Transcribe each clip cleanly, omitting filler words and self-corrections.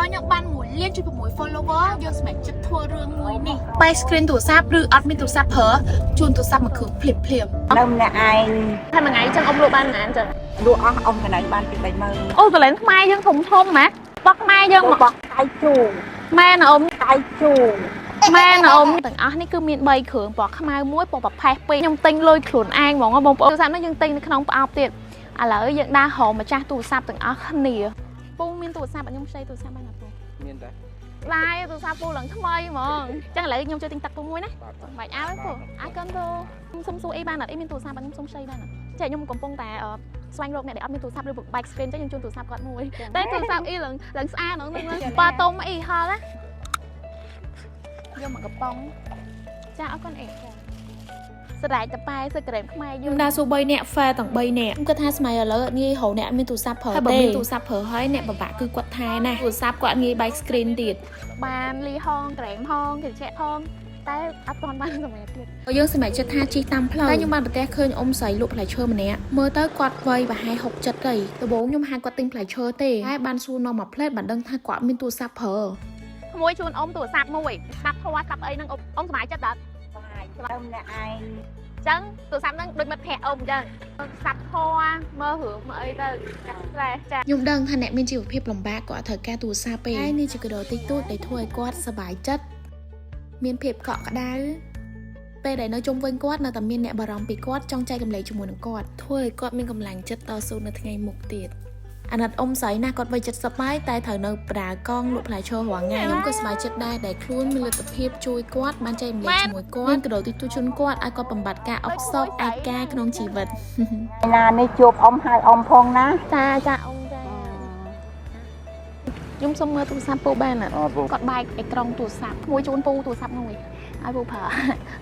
ឲ្យខ្ញុំបាន1លានជួយ6 follower យើងសម្រាប់ចិត្តធ្វើរឿងមួយនេះបែក screen ទូរស័ព្ទឬអត់មានទូរស័ព្ទប្រើជូនទូរស័ព្ទមកគ្រឿងភ្លាមនៅម្នាក់ឯងតែមួយថ្ងៃចឹងអ៊ំលក់បានប៉ុន្មានចឹងលក់អស់អ៊ំកន្លែងបានពី30000អូកន្លែងខ្មែរយើងធំម៉ាបោះខ្មែរយើងមកបោះកាយជូម៉ែនអ៊ំកាយជូម៉ែនអ៊ំទាំងអស់នេះគឺមាន3គ្រឿងពណ៌ខ្មៅមួយពណ៌ប្រផេះ2ខ្ញុំទិញលុយខ្លួនឯងហ្មងបងប្អូនទូរស័ព្ទនេះយើងទិញនៅក្នុងប្រអប់ទៀតឥឡូវយើងដើរហៅម្ចាស់ទូរស័ព្ទទាំងអស់គ្នាពូមានទូរស័ព្ទខ្ញុំខ្ចីទូរស័ព្ទបានអត់ពូមានតែឡាយទូរស័ព្ទពូឡើងថ្មីហ្មងអញ្ចឹងឥឡូវខ្ញុំជួយទិញទឹកពូមួយណាបាច់អើពូអើកូនពូខ្ញុំសុំសួរអីបានអត់អីមានទូរស័ព្ទខ្ញុំសុំខ្ចីបានអត់ចាខ្ញុំកំពុងតែស្វែងរកអ្នកដែលអត់មានទូរស័ព្ទឬ bike screen ចឹងខ្ញុំជូនទូរស័ព្ទគាត់មួយតែទូរស័ព្ទអីឡើងស្អាតហ្នឹងប៉ាតុំអីហល់ណាយកមកកំប៉ុងចាអរគុណអីស្រែកតប៉ែសើក្រែមខ្មែរយើងដើរសួរ3នាក់ហ្វែទាំង3នាក់ខ្ញុំគិតថាស្មៃឥឡូវងាយរកអ្នកមានទូរស័ព្ទប្រើទេបើមានទូរស័ព្ទប្រើហើយអ្នកពិបាកគឺគាត់ថែណាទូរស័ព្ទគាត់ងាយ bike screen ទៀតបានលីហងក្រែមហងត្រជាក់ហងតែអត់ទាន់បានសម្រាប់ទៀតយើងសម្រាប់ចិត្តថាជិះតាមផ្លូវតែខ្ញុំបានប្រទះឃើញអ៊ំស្រីលក់ផ្លែឈើម្នាក់មើលទៅគាត់វ័យប្រហែល60ទៅដំបូងខ្ញុំហាគាត់ទិញផ្លែឈើទេតែបានសួរនាំមកផ្លែតបានដឹងថាគាត់មានទូរស័ព្ទប្រើមួយជូនអ៊ំទូរស័ព្ទមួយស្ដាប់ធម៌ស្ដាប់អីហ្នឹងអ៊ំសប្បាយចិត្តដល់សប្បាយចិត្តម្នាក់ឯងចឹងទូរស័ព្ទហ្នឹងដូចមិត្តភក្តិអ៊ំចឹងស្ដាប់ធម៌មើលរឿងមើលអីទៅចាខ្ញុំដឹងថាអ្នកមានជីវភាពលំបាកគាត់ត្រូវការទូរស័ព្ទពេកហើយនេះជាកដោតិចតួចដែលធ្វើឲ្យគាត់សប្បាយចិត្តមានភាពកក់ក្ដៅពេលដែលនៅជុំវិញគាត់នៅតែមានអ្នកបារម្ភពីគាត់ចង់ចែករំលែកជាមួយនឹងគាត់ធ្វើឲ្យគាត់មានកម្លាំងចិត្តតស៊ូនៅថ្ងៃមុខទៀតអាណិតអ៊ំស្រីណាគាត់វ័យ70ហើយតែត្រូវនៅប្រើកង់លក់ផ្លែឈើរាល់ថ្ងៃខ្ញុំក៏សប្បាយចិត្តដែរដែលខ្លួនមានលទ្ធភាពជួយគាត់បានចែករំលែកជាមួយគាត់មានកដោទីទូជូនគាត់ឲ្យគាត់បំបត្តិការអុកសោកឯកាក្នុងជីវិតណានេះជួបអ៊ំហើយអ៊ំផងណាចាអ៊ំចាខ្ញុំសុំមើលទូរស័ព្ទពូបានអត់គាត់បែកអេក្រង់ទូរស័ព្ទមួយជូនពូទូរស័ព្ទមួយឲ្យពូប្រើ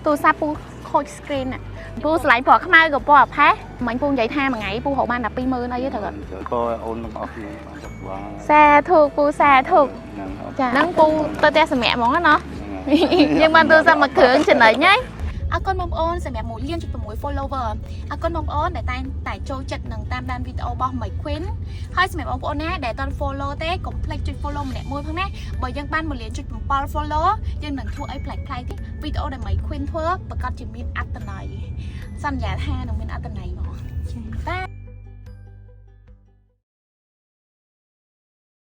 ទូរស័ព្ទពូខូច screen ណាពូឆ្លាញ់ពណ៌ខ្មៅក៏ពណ៌ផេះមិញពូនិយាយថាមួយថ្ងៃពូរកបានតែ20000អីទៅគាត់ក៏អូននឹងអស់គ្នាសាធុពូសាធុចាហ្នឹងពូទៅផ្ទះសម្រាប់ហ្មងណាយើងបានទូរស័ព្ទមួយគ្រឿងចំណេញហើយអរគុណបងប្អូនសម្រាប់1លាន6 follower អរគុណបងប្អូនដែលតែចូលចិត្តនឹងតាមដានវីដេអូរបស់ My Queen ហើយសម្រាប់បងប្អូនណាដែលអត់ follow ទេកុំភ្លេចចុច follow ម្នាក់មួយផងណាបើយើងបាន1លាន7 follow យើងនឹងធ្វើអីប្លែកៗទៀតវីដេអូដែល My Queen ធ្វើប្រកាសជាមានអត្ថន័យសន្យាថានឹងមានអត្ថន័យហ្មងបាទ